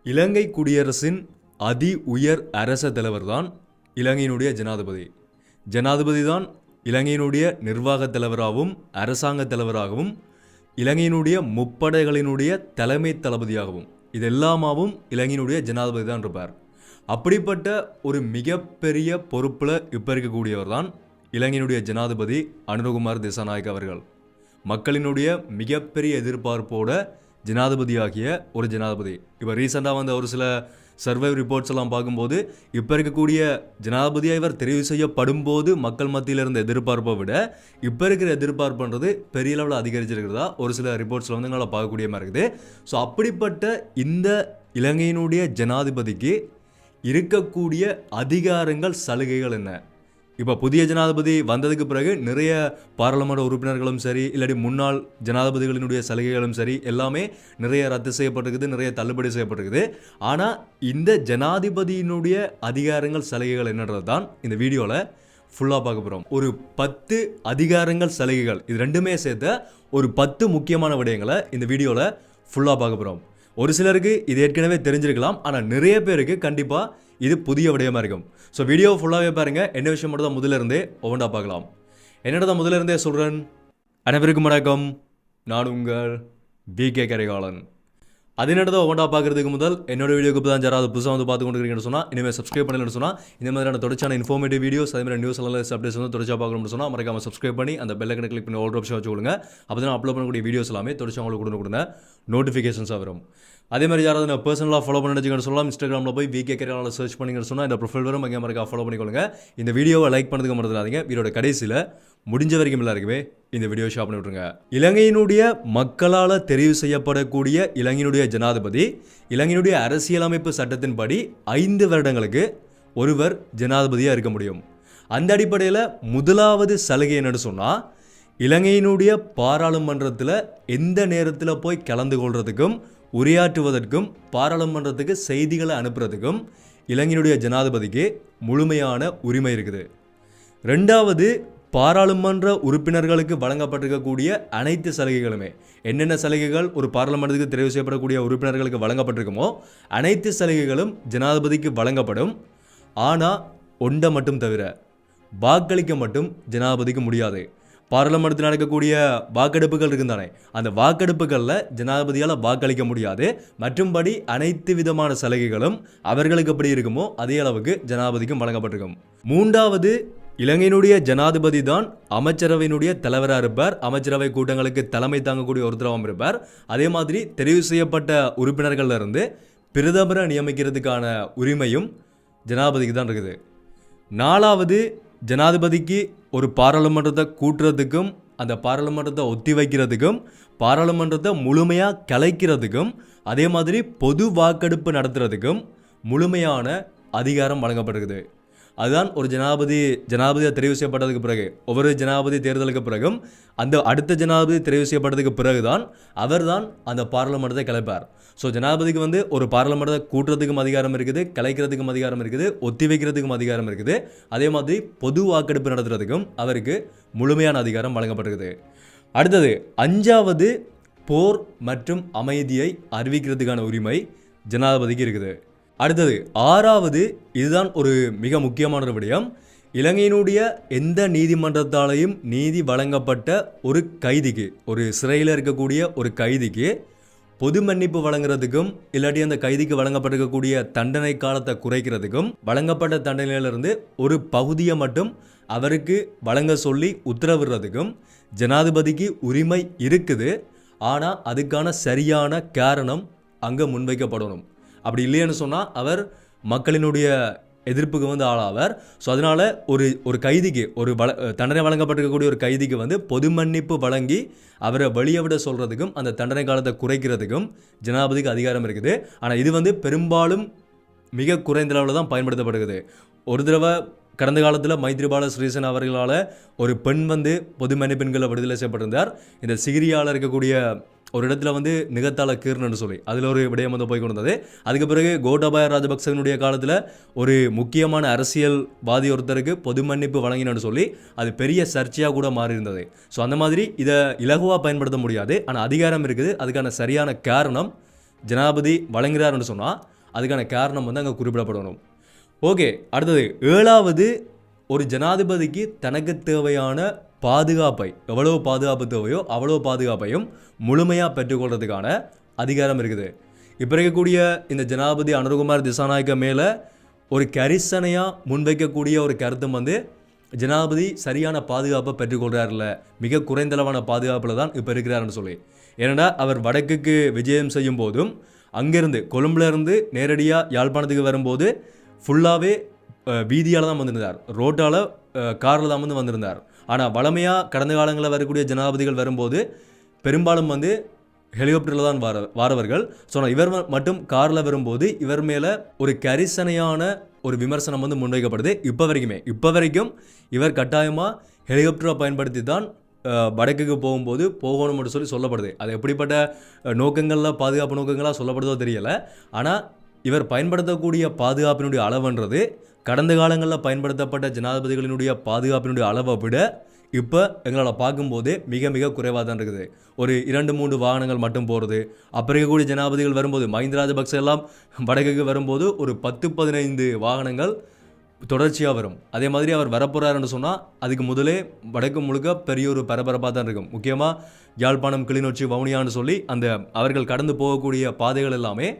இலங்கை குடியரசின் அதி உயர் அரச தலைவர் தான் இலங்கையினுடைய ஜனாதிபதி. ஜனாதிபதி தான் இலங்கையினுடைய நிர்வாக தலைவராகவும் அரசாங்க தலைவராகவும் இலங்கையினுடைய முப்படைகளினுடைய தலைமை தளபதியாகவும் இதெல்லாமாவும் இலங்கையினுடைய ஜனாதிபதி தான் இருப்பார். அப்படிப்பட்ட ஒரு மிகப்பெரிய பொறுப்பில் இப்போ இருக்கக்கூடியவர் தான் இலங்கையினுடைய ஜனாதிபதி அனுரகுமார் திசாநாயக்க அவர்கள். மக்களினுடைய மிகப்பெரிய எதிர்பார்ப்போட ஜனாதிபதியாகிய ஒரு ஜனாதிபதி. இப்போ ரீசெண்டாக வந்து ஒரு சில சர்வே ரிப்போர்ட்ஸ் எல்லாம் பார்க்கும்போது இப்போ இருக்கக்கூடிய ஜனாதிபதியாக இவர் தெரிவு செய்யப்படும் போது மக்கள் மத்தியில் இருந்த எதிர்பார்ப்பை விட இப்போ இருக்கிற எதிர்பார்ப்புன்றது பெரிய அளவில் அதிகரிச்சிருக்கிறதா ஒரு சில ரிப்போர்ட்ஸில் வந்து எங்களால் பார்க்கக்கூடிய மாதிரி இருக்குது. ஸோ அப்படிப்பட்ட இந்த இலங்கையினுடைய ஜனாதிபதிக்கு இருக்கக்கூடிய அதிகாரங்கள் சலுகைகள் என்ன? இப்போ புதிய ஜனாதிபதி வந்ததுக்கு பிறகு நிறைய பாராளுமன்ற உறுப்பினர்களும் சரி இல்லாட்டி முன்னாள் ஜனாதிபதிகளினுடைய சலுகைகளும் சரி எல்லாமே நிறைய ரத்து செய்யப்பட்டிருக்குது, நிறைய தள்ளுபடி செய்யப்பட்டிருக்குது. ஆனால் இந்த ஜனாதிபதியினுடைய அதிகாரங்கள் சலுகைகள் என்னன்றது தான் இந்த வீடியோவில் ஃபுல்லாக பார்க்க போகிறோம். ஒரு 10 அதிகாரங்கள் சலுகைகள் இது ரெண்டுமே சேர்த்த ஒரு 10 முக்கியமான விடயங்களை இந்த வீடியோவில் ஃபுல்லாக பார்க்க போகிறோம். ஒரு சிலருக்கு இது ஏற்கனவே தெரிஞ்சிருக்கலாம், ஆனால் நிறைய பேருக்கு கண்டிப்பாக இது புதிய விடயமாக இருக்கும். ஸோ வீடியோ ஃபுல்லாகவே பாருங்கள். என்ன விஷயம் மட்டும் தான் முதல்ல இருந்தே ஒவ்வொன்றா பார்க்கலாம். என்னோட தான் முதல்ல இருந்தே சொல்கிறேன். அனைவருக்கும் வணக்கம். நான் உங்கள் VK கரிகாலன். அது என்னோட ஒவ்வொன்றா பார்க்குறதுக்கு முதல் என்னோட வீடியோக்கு இப்போ தான் யாராவது புதுசாக வந்து பார்த்து கொண்டிருக்கீங்கன்னு சொன்னால் இனிமேல் சப்ஸ்கிரைப் பண்ணலன்னு சொன்னால் இந்த மாதிரியான தொடர்ச்சியான இன்ஃபார்மேட்டிவ் வீடியோஸ் அதே மாதிரி நியூஸ் அனலைஸ் அப்டேட்ஸ் வந்து தொடர்ச்சியாக பார்க்கணும்னு சொன்னால் மறக்காமல் சப்ஸ்கிரைப் பண்ணி அந்த பெல் ஐக்கனை கிளிக் பண்ணி ஆல் ஆப்ஷன் வச்சு கொடுங்க. அப்போ தான் அப்லோட் பண்ணக்கூடிய வீடியோஸ் எல்லாமே தொடர்ச்சியாக உங்களுக்கு கொடுங்க நோட்டிஃபிகேஷன்ஸாக வரும். அதே மாதிரி யாராவது நான் பர்சனலாக ஃபாலோ பண்ணிச்சுன்னு சொல்லலாம். இன்ஸ்டாகிராமில் போய் VK கரிகாலன் சர்ச் பண்ணிங்கன்னு சொன்னால் இந்த ப்ரொஃபைல் வரும், அங்கே மறக்காம ஃபாலோ பண்ணிக்கொள்ளுங்க. இந்த வீடியோவை லைக் பண்ணதுக்கு மறந்துடாதீங்க. வீடியோட கடைசியில் முடிஞ்ச வரைக்கும் எல்லாருக்குமே இந்த வீடியோ ஷேர் பண்ணி விட்ருங்க. இலங்கையினுடைய மக்களால் தெரிவு செய்யப்படக்கூடிய இலங்கையினுடைய ஜனாதிபதி இலங்கையினுடைய அரசியலமைப்பு சட்டத்தின்படி 5 வருடங்களுக்கு ஒருவர் ஜனாதிபதியாக இருக்க முடியும். அந்த அடிப்படையில் முதலாவது சலுகை என்னன்னு சொன்னால் இலங்கையினுடைய பாராளுமன்றத்தில் எந்த நேரத்தில் போய் கலந்து கொள்றதுக்கும் உரையாற்றுவதற்கும் பாராளுமன்றத்துக்கு செய்திகளை அனுப்புறதுக்கும் இலங்கையினுடைய ஜனாதிபதிக்கு முழுமையான உரிமை இருக்குது. ரெண்டாவது, பாராளுமன்ற உறுப்பினர்களுக்கு வழங்கப்பட்டிருக்கக்கூடிய அனைத்து சலுகைகளுமே என்னென்ன சலுகைகள் ஒரு பாராளுமன்றத்துக்கு தெரிவு செய்யப்படக்கூடிய உறுப்பினர்களுக்கு வழங்கப்பட்டிருக்குமோ அனைத்து சலுகைகளும் ஜனாதிபதிக்கு வழங்கப்படும். ஆனால் ஒன்றை மட்டும் தவிர வாக்களிக்க மட்டும் ஜனாதிபதிக்கு முடியாது. பாராளுமன்றத்தில் நடக்கக்கூடிய வாக்கெடுப்புகள் இருக்குந்தானே, அந்த வாக்கெடுப்புகளில் ஜனாதிபதியால் வாக்களிக்க முடியாது. மற்றும்படி அனைத்து விதமான சலுகைகளும் அவர்களுக்கு எப்படி இருக்குமோ அதே அளவுக்கு ஜனாதிபதிக்கும் வழங்கப்பட்டிருக்கும். மூன்றாவது, இலங்கையினுடைய ஜனாதிபதி தான் அமைச்சரவையினுடைய தலைவராக இருப்பார். அமைச்சரவை கூட்டங்களுக்கு தலைமை தாங்கக்கூடிய ஒருத்தராகவும் இருப்பார். அதே மாதிரி தெரிவு செய்யப்பட்ட உறுப்பினர்கள்ல இருந்து பிரதமரை நியமிக்கிறதுக்கான உரிமையும் ஜனாதிபதிக்கு தான் இருக்குது. நாலாவது, ஜனாதிபதிக்கு ஒரு பாராளுமன்றத்தை கூட்டுறதுக்கும் அந்த பாராளுமன்றத்தை ஒத்தி வைக்கிறதுக்கும் பாராளுமன்றத்தை முழுமையாக கலைக்கிறதுக்கும் அதே மாதிரி பொது வாக்கெடுப்பு நடத்துறதுக்கும் முழுமையான அதிகாரம் வழங்கப்படுகிறது. அதுதான் ஒரு ஜனாதிபதியாக தெரிவு செய்யப்பட்டதுக்கு பிறகு ஒவ்வொரு ஜனாதிபதி தேர்தலுக்கு பிறகும் அந்த அடுத்த ஜனாதிபதி தெரிவு செய்யப்பட்டதுக்கு பிறகுதான் அவர் தான் அந்த பாராளுமன்றத்தை கலைப்பார். ஸோ ஜனாதிபதிக்கு வந்து ஒரு பாராளுமன்றத்தை கூட்டுறதுக்கும் அதிகாரம் இருக்குது, கலைக்கிறதுக்கும் அதிகாரம் இருக்குது, ஒத்தி வைக்கிறதுக்கும் அதிகாரம் இருக்குது. அதே மாதிரி பொது வாக்கெடுப்பு நடத்துறதுக்கும் அவருக்கு முழுமையான அதிகாரம் வழங்கப்பட்டிருக்குது. அடுத்தது, 5வது, போர் மற்றும் அமைதியை அறிவிக்கிறதுக்கான உரிமை ஜனாதிபதிக்கு இருக்குது. அடுத்தது 6வது, இதுதான் ஒரு மிக முக்கியமான ஒரு விடயம். இலங்கையினுடைய எந்த நீதிமன்றத்தாலையும் நீதி வழங்கப்பட்ட ஒரு கைதிக்கு, ஒரு சிறையில் இருக்கக்கூடிய ஒரு கைதிக்கு பொது மன்னிப்பு வழங்குறதுக்கும் இல்லாட்டி அந்த கைதிக்கு வழங்கப்பட்டிருக்கக்கூடிய தண்டனை காலத்தை குறைக்கிறதுக்கும் வழங்கப்பட்ட தண்டனையிலிருந்து ஒரு பகுதியை மட்டும் அவருக்கு வழங்க சொல்லி உத்தரவிடுறதுக்கும் ஜனாதிபதிக்கு உரிமை இருக்குது. ஆனால் அதுக்கான சரியான காரணம் அங்கே முன்வைக்கப்படணும். அப்படி இல்லைன்னு சொன்னால் அவர் மக்களினுடைய எதிர்ப்புக்கு வந்து ஆளாவார். ஸோ அதனால் ஒரு கைதிக்கு தண்டனை வழங்கப்பட்டிருக்கக்கூடிய ஒரு கைதிக்கு வந்து பொது மன்னிப்பு வழங்கி அவரை வெளியே விட சொல்கிறதுக்கும் அந்த தண்டனை காலத்தை குறைக்கிறதுக்கும் ஜனாதிபதிக்கு அதிகாரம் இருக்குது. ஆனால் இது வந்து பெரும்பாலும் மிக குறைந்த அளவில் தான் பயன்படுத்தப்படுகிறது. ஒரு தடவை கடந்த காலத்தில் மைத்ரிபால சிறிசேன அவர்களால் ஒரு பெண் வந்து பொது மன்னிப்பெண்களை விடுதலை செய்யப்பட்டிருந்தார். இந்த சிகிரியால் இருக்கக்கூடிய ஒரு இடத்துல வந்து நிகத்தால கீர்னு சொல்லி அதில் ஒரு விடயம் வந்து போய் கொண்டது. அதுக்கு பிறகு கோட்டாபய ராஜபக்சனுடைய காலத்தில் ஒரு முக்கியமான அரசியல்வாதி ஒருத்தருக்கு பொது மன்னிப்பு வழங்கினு சொல்லி அது பெரிய சர்ச்சையாக கூட மாறி இருந்தது. ஸோ அந்த மாதிரி இதை இலகுவாக பயன்படுத்த முடியாது. ஆனால் அதிகாரம் இருக்குது. அதுக்கான சரியான காரணம் ஜனாதிபதி வழங்குகிறாருன்னு சொன்னால் அதுக்கான காரணம் வந்து அங்கே குறிப்பிடப்படணும். ஓகே, அடுத்தது 7வது, ஒரு ஜனாதிபதிக்கு தனக்கு தேவையான பாதுகாப்பை, எவ்வளோ பாதுகாப்பு தேவையோ அவ்வளோ பாதுகாப்பையும் முழுமையாக பெற்றுக்கொள்றதுக்கான அதிகாரம் இருக்குது. இப்போ இருக்கக்கூடிய இந்த ஜனாதிபதி அனுரகுமார் திசாநாயக்க மேலே ஒரு கரிசனையாக முன்வைக்கக்கூடிய ஒரு கருத்தும் வந்து ஜனாதிபதி சரியான பாதுகாப்பை பெற்றுக்கொள்கிறார்ல, மிக குறைந்தளவான பாதுகாப்பில் தான் இப்போ இருக்கிறாருன்னு சொல்லி. ஏன்னா அவர் வடக்குக்கு விஜயம் செய்யும் போதும் அங்கேருந்து கொழும்புலேருந்து நேரடியாக யாழ்ப்பாணத்துக்கு வரும்போது ஃபுல்லாகவே வீதியால் தான் வந்திருந்தார், ரோட்டால் காரில் தான் வந்து வந்திருந்தார். ஆனால் வளமையாக கடந்த காலங்களில் வரக்கூடிய ஜனாதிபதிகள் வரும்போது பெரும்பாலும் வந்து ஹெலிகாப்டரில் தான் வாரவர்கள். ஸோ இவர் மட்டும் காரில் வரும்போது இவர் மேலே ஒரு கரிசனையான ஒரு விமர்சனம் வந்து முன்வைக்கப்படுது. இப்போ வரைக்கும் இவர் கட்டாயமாக ஹெலிகாப்டரை பயன்படுத்தி தான் வடக்குக்கு போகும்போது போகணும்னு சொல்லி சொல்லப்படுது. அது எப்படிப்பட்ட நோக்கங்களில், பாதுகாப்பு நோக்கங்களாக சொல்லப்படுதோ தெரியலை. ஆனால் இவர் பயன்படுத்தக்கூடிய பாதுகாப்பினுடைய அளவுன்றது கடந்த காலங்களில் பயன்படுத்தப்பட்ட ஜனாதிபதிகளினுடைய பாதுகாப்பினுடைய அளவை விட இப்போ எங்களால் பார்க்கும்போதே மிக மிக குறைவாக தான் இருக்குது. ஒரு 2-3 வாகனங்கள் மட்டும் போகிறது. அப்புறம் இருக்கக்கூடிய ஜனாதிபதிகள் வரும்போது மஹிந்த ராஜபக்ச எல்லாம் வடக்குக்கு வரும்போது ஒரு 10-15 வாகனங்கள் தொடர்ச்சியாக வரும். அதே மாதிரி அவர் வரப்போகிறாருன்னு சொன்னால் அதுக்கு முதலே வடக்கு முழுக்க பெரிய ஒரு பரபரப்பாக தான் இருக்கும். முக்கியமாக யாழ்ப்பாணம், கிளிநொச்சி, வவுனியான்னு சொல்லி அந்த அவர்கள் கடந்து போகக்கூடிய பாதைகள் எல்லாமே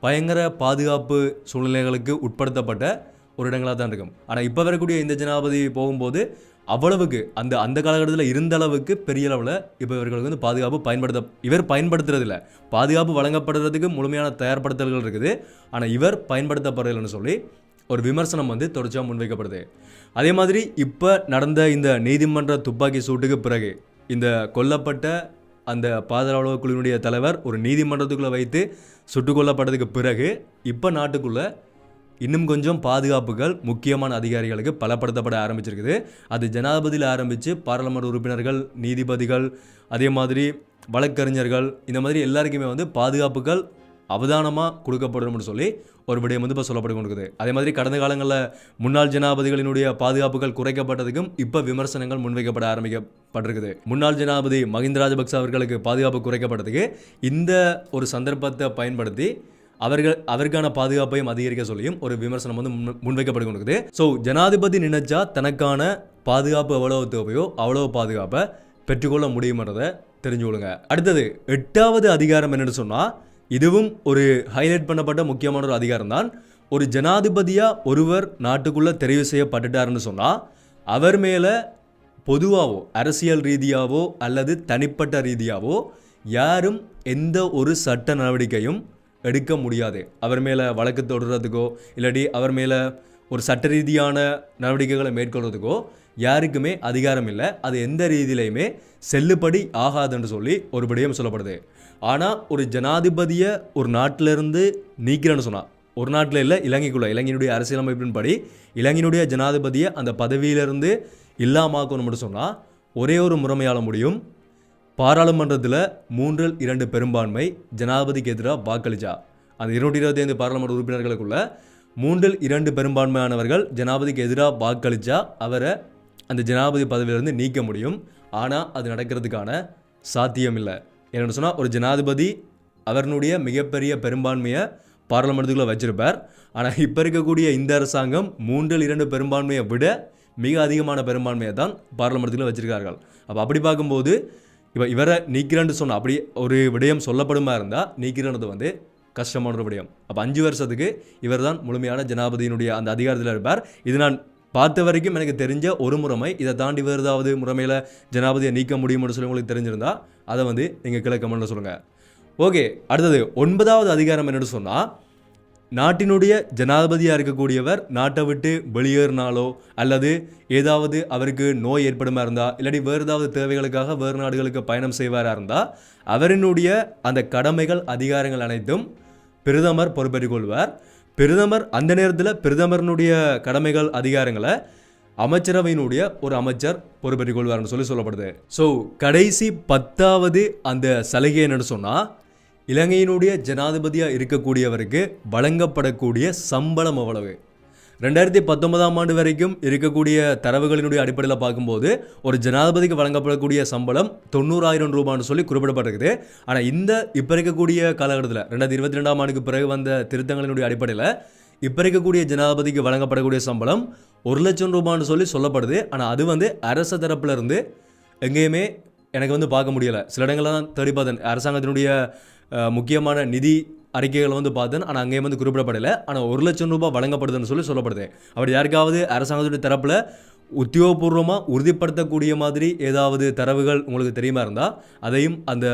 பயங்கர பாதுகாப்பு சூழ்நிலைகளுக்கு உட்படுத்தப்பட்ட ஒரு இடங்களாக தான் இருக்கும். ஆனால் இப்போ வரக்கூடிய இந்த ஜனாதிபதி போகும்போது அவ்வளவுக்கு அந்த காலகட்டத்தில் இருந்த அளவுக்கு பெரிய அளவில் இப்போ இவர்களுக்கு வந்து பாதுகாப்பு இவர் பயன்படுத்துறதில்ல. பாதுகாப்பு வழங்கப்படுறதுக்கு முழுமையான தயார்படுத்தல்கள் இருக்குது, ஆனால் இவர் பயன்படுத்தப்படலைன்னு சொல்லி ஒரு விமர்சனம் வந்து தொடர்ச்சியாக முன்வைக்கப்படுது. அதே மாதிரி இப்போ நடந்த இந்த நீதிமன்ற துப்பாக்கி சூட்டுக்கு பிறகு இந்த கொல்லப்பட்ட அந்த பாதுகாவலர் குழுவினுடைய தலைவர் ஒரு நீதிமன்றத்துக்குள்ளே வைத்து சுட்டுக் கொல்லப்பட்டதுக்கு பிறகு இப்போ நாட்டுக்குள்ளே இன்னும் கொஞ்சம் பாதுகாப்புகள் முக்கியமான அதிகாரிகளுக்கு பலப்படுத்தப்பட ஆரம்பிச்சிருக்குது. அது ஜனாதிபதியில் ஆரம்பித்து பாராளுமன்ற உறுப்பினர்கள், நீதிபதிகள், அதே மாதிரி வழக்கறிஞர்கள், இந்த மாதிரி எல்லாருக்குமே வந்து பாதுகாப்புகள் அவதானமாக கொடுக்கப்படும்னு சொல்லி ஒரு விடயம் வந்து இப்போ சொல்லப்பட்டு கொண்டிருக்குது. அதே மாதிரி கடந்த காலங்களில் முன்னாள் ஜனாதிபதிகளினுடைய பாதுகாப்புகள் குறைக்கப்பட்டதுக்கும் இப்போ விமர்சனங்கள் முன்வைக்கப்பட ஆரம்பிக்கப்பட்டிருக்குது. முன்னாள் ஜனாதிபதி மஹிந்த ராஜபக்ச அவர்களுக்கு பாதுகாப்பு குறைக்கப்பட்டதுக்கு இந்த ஒரு சந்தர்ப்பத்தை பயன்படுத்தி அவருக்கான பாதுகாப்பையும் அதிகரிக்க சொல்லியும் ஒரு விமர்சனம் வந்து முன்வைக்கப்பட்டு கொண்டிருக்குது. ஸோ ஜனாதிபதி நினைச்சா தனக்கான பாதுகாப்பு எவ்வளவு தேவையோ அவ்வளவு பாதுகாப்பை பெற்றுக்கொள்ள முடியும்ன்றதை தெரிஞ்சுக்கொள்ளுங்க. அடுத்தது 8வது அதிகாரம் என்னன்னு சொன்னால், இதுவும் ஒரு ஹைலைட் பண்ணப்பட்ட முக்கியமான ஒரு அதிகாரம் தான். ஒரு ஜனாதிபதியாக ஒருவர் நாட்டுக்குள்ளே தெரிவு செய்யப்பட்டுட்டாருன்னு சொன்னால் அவர் மேலே பொதுவாகவோ அரசியல் ரீதியாகவோ அல்லது தனிப்பட்ட ரீதியாகவோ யாரும் எந்த ஒரு சட்ட நடவடிக்கையும் எடுக்க முடியாது. அவர் மேலே வழக்கு தொடர்றதுக்கோ இல்லாட்டி அவர் மேலே ஒரு சட்ட ரீதியான நடவடிக்கைகளை மேற்கொள்றதுக்கோ யாருக்குமே அதிகாரம் இல்லை. அது எந்த ரீதியிலையுமே செல்லுபடி ஆகாதுன்னு சொல்லி ஒரு விடயம் சொல்லப்படுது. ஆனால் ஒரு ஜனாதிபதியை ஒரு நாட்டிலிருந்து நீக்கிறேன்னு சொன்னால், ஒரு நாட்டில் இல்லை, இலங்கையினுடைய அரசியலமைப்பின்படி இலங்கையினுடைய ஜனாதிபதியை அந்த பதவியிலிருந்து இல்லாமாக்கணும்னு சொன்னால் ஒரே ஒரு முறைமையால் முடியும். பாராளுமன்றத்தில் 3/2 பெரும்பான்மை ஜனாதிபதிக்கு எதிராக வாக்களிச்சா, அந்த 225 பாராளுமன்ற உறுப்பினர்களுக்குள்ள 3/2 பெரும்பான்மையானவர்கள் ஜனாதிபதிக்கு எதிராக வாக்களிச்சா அவரை அந்த ஜனாதிபதி பதவியிலிருந்து நீக்க முடியும். ஆனால் அது நடக்கிறதுக்கான சாத்தியம் இல்லை. என்னென்னு சொன்னால், ஒரு ஜனாதிபதி அவருடைய மிகப்பெரிய பெரும்பான்மையை பாராளுமன்றத்துக்குள்ளே வச்சிருப்பார். ஆனால் இப்போ இருக்கக்கூடிய இந்த அரசாங்கம் 3/2 பெரும்பான்மையை விட மிக அதிகமான பெரும்பான்மையை தான் பாராளுமன்றத்தில் வச்சிருக்கார்கள். அப்போ அப்படி பார்க்கும்போது இப்போ இவரை நீக்கிறேன்னு சொன்னால், அப்படி ஒரு விடயம் சொல்லப்படுமா இருந்தால் நீக்கிறன்றது வந்து கஷ்டமான ஒரு விடயம். அப்போ 5 வருஷத்துக்கு இவர் தான் முழுமையான ஜனாதிபதியினுடைய அந்த அதிகாரத்தில் இருப்பார். இது நான் பார்த்த வரைக்கும் எனக்கு தெரிஞ்ச ஒரு முறைமை. இதை தாண்டி வேறு ஏதாவது முறைமையில் ஜனாதிபதியை நீக்க முடியும்னு சொல்லி உங்களுக்கு தெரிஞ்சிருந்தா அதை வந்து நீங்கள் கீழே கமெண்ட்டில் சொல்லுங்கள். ஓகே, அடுத்தது 9வது அதிகாரம் என்னென்னு சொன்னால், நாட்டினுடைய ஜனாதிபதியாக இருக்கக்கூடியவர் நாட்டை விட்டு வெளியேறினாலோ அல்லது ஏதாவது அவருக்கு நோய் ஏற்படுமா இருந்தால் இல்லாட்டி வேறு ஏதாவது தேவைகளுக்காக வேறு நாடுகளுக்கு பயணம் செய்வாராக இருந்தால் அவரினுடைய அந்த கடமைகள், அதிகாரங்கள் அனைத்தும் பிரதமர் பொறுப்பேற்றுக் கொள்வார். பிரதமர் அந்த நேரத்தில் பிரதமரினுடைய கடமைகள், அதிகாரங்களை அமைச்சரவையினுடைய ஒரு அமைச்சர் பொறுப்பேற்றுக் கொள்வார்னு சொல்லப்படுது. ஸோ கடைசி 10வது அந்த சலுகை என்னன்னு சொன்னால், இலங்கையினுடைய ஜனாதிபதியாக இருக்கக்கூடியவருக்கு வழங்கப்படக்கூடிய சம்பளம் எவ்வளவு, 2019ஆம் ஆண்டு வரைக்கும் இருக்கக்கூடிய தரவுகளினுடைய அடிப்படையில் பார்க்கும்போது ஒரு ஜனாதிபதிக்கு வழங்கப்படக்கூடிய சம்பளம் 90,000 ரூபான்னு சொல்லி குறிப்பிடப்பட்டிருக்குது. ஆனால் இப்போ இருக்கக்கூடிய காலகட்டத்தில் 2022ஆம் ஆண்டுக்கு பிறகு வந்த திருத்தங்களினுடைய அடிப்படையில் இப்போ இருக்கக்கூடிய ஜனாதிபதிக்கு வழங்கப்படக்கூடிய சம்பளம் 1,00,000 ரூபான்னு சொல்லி சொல்லப்படுது. ஆனால் அது அரச தரப்புல இருந்து எங்கேயுமே எனக்கு பார்க்க முடியலை. சில இடங்கள்லாம் தேடி பார்த்தேன், அரசாங்கத்தினுடைய முக்கியமான நிதி அறிக்கைகள் பார்த்தேன். ஆனால் அங்கேயும் குறிப்பிடப்படலை. ஆனால் 1,00,000 ரூபாய் வழங்கப்படுதுன்னு சொல்லி சொல்லப்படுது. அப்படி யாருக்காவது அரசாங்கத்துடைய தரப்பில் உத்தியோகபூர்வமாக உறுதிப்படுத்தக்கூடிய மாதிரி ஏதாவது தரவுகள் உங்களுக்கு தெரியுமா இருந்தால் அதையும் அந்த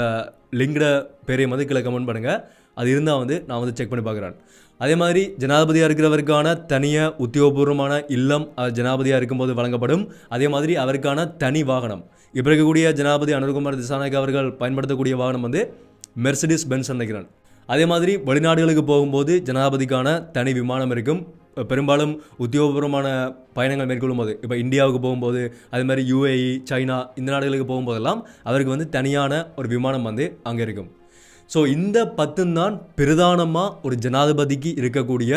லிங்கோட பேரையும் கீழே கமெண்ட் பண்ணுங்கள். அது இருந்தால் நான் செக் பண்ணி பார்க்குறேன். அதே மாதிரி ஜனாதிபதியாக இருக்கிறவருக்கான தனியாக உத்தியோகபூர்வமான இல்லம் ஜனாதிபதியாக இருக்கும்போது வழங்கப்படும். அதே மாதிரி அவருக்கான தனி வாகனம், இப்போ இருக்கக்கூடிய ஜனாதிபதி அனுர்குமார் திசாநாயக் அவர்கள் பயன்படுத்தக்கூடிய வாகனம் மெர்சிடிஸ் பென்ஸ் நினைக்கிறேன். அதே மாதிரி வெளிநாடுகளுக்கு போகும்போது ஜனாதிபதிக்கான தனி விமானம் இருக்கும். பெரும்பாலும் உத்தியோகபூர்வமான பயணங்கள் மேற்கொள்ளும் போது, இப்போ இந்தியாவுக்கு போகும்போது, அதே மாதிரி UAE, சைனா இந்த நாடுகளுக்கு போகும்போதெல்லாம் அவருக்கு தனியான ஒரு விமானம் அங்கே இருக்கும். ஸோ இந்த 10 தான் பிரதானமாக ஒரு ஜனாதிபதிக்கு இருக்கக்கூடிய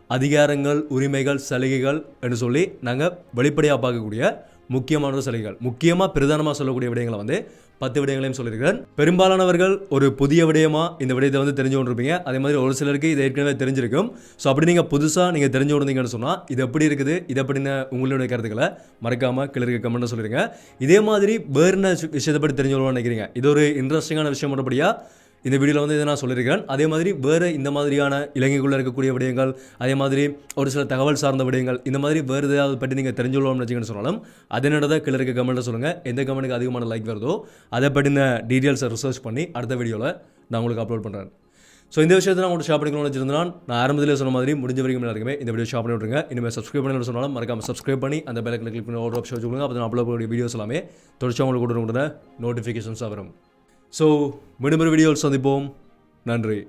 அதிகாரங்கள், உரிமைகள், சலுகைகள் என்று சொல்லி நாங்கள் வெளிப்படையாக பார்க்கக்கூடிய முக்கியமான சலுகைகள். முக்கியமாக பிரதானமாக சொல்லக்கூடிய விடயங்களை 10 விடயங்களையும் சொல்லியிருக்கிறேன். பெரும்பாலானவர்கள் ஒரு புதிய விடயமாக இந்த விடயத்தை தெரிஞ்சு கொண்டிருப்பீங்க. அதே மாதிரி ஒரு சிலருக்கு இது ஏற்கனவே தெரிஞ்சிருக்கும். ஸோ அப்படி நீங்கள் புதுசாக நீங்கள் தெரிஞ்சு கொண்டிருந்தீங்கன்னு சொன்னால் இது எப்படி இருக்குது, இது எப்படின்னு உங்களுடைய கருத்துக்களை மறக்காமல் கீழே கமெண்ட்டில் சொல்லிடுங்க. இதே மாதிரி வேறு என்ன விஷயத்தை பற்றி தெரிஞ்சுக்கணும்னு நினைக்கிறீங்க, இது ஒரு இன்ட்ரெஸ்டிங்கான விஷயம் மற்றபடியாக இந்த வீடியோவில் இதை நான் சொல்லியிருக்கிறேன். அதே மாதிரி வேறு இந்த மாதிரியான இலங்கைக்குள்ளே இருக்கக்கூடிய விடயங்கள், அதே மாதிரி ஒரு சில தகவல் சார்ந்த விடயங்கள், இந்த மாதிரி வேறு ஏதாவது பற்றி நீங்கள் தெரிஞ்சுக்கணும்னு வச்சுக்கன்னு சொன்னாலும் அதனோட கீழே இருக்க கமெண்ட்டில் சொல்லுங்கள். எந்த கமெண்ட்டுக்கு அதிகமான லைக் வருதோ அதை பற்றின டீட்டெயில்ஸை ரிசர்ச் பண்ணி அடுத்த வீடியோவில் நான் உங்களுக்கு அப்லோட் பண்ணுறேன். ஸோ இந்த விஷயத்தை நான் உங்களுக்கு ஷேர் பண்ணிக்கணும்னு வச்சிருந்தேன். நான் ஆரம்பத்திலே சொன்ன மாதிரி முடிஞ்ச வரைக்கும் எல்லாருக்குமே இந்த வீடியோ ஷேர் பண்ணி விட்ருங்க. இனிமேல் சப்ஸ்கிரைப் பண்ணி சொன்னாலும் மறக்காமல் சப்ஸ்கிரைப் பண்ணி அந்த பெல் ஐக்கனை கிளிக் பண்ணி ஒரு ஆப்ஷன் வச்சுக்கோங்க. அப்போ நான் அப்லோட் பண்ணக்கூடிய வீடியோஸ் எல்லாமே தொடர்ச்சி உங்களுக்கு கூட நோட்டிஃபிகேஷன்ஸாக வரும். ஸோ மீண்டும் ஒரு வீடியோவில் சந்திப்போம். நன்றி.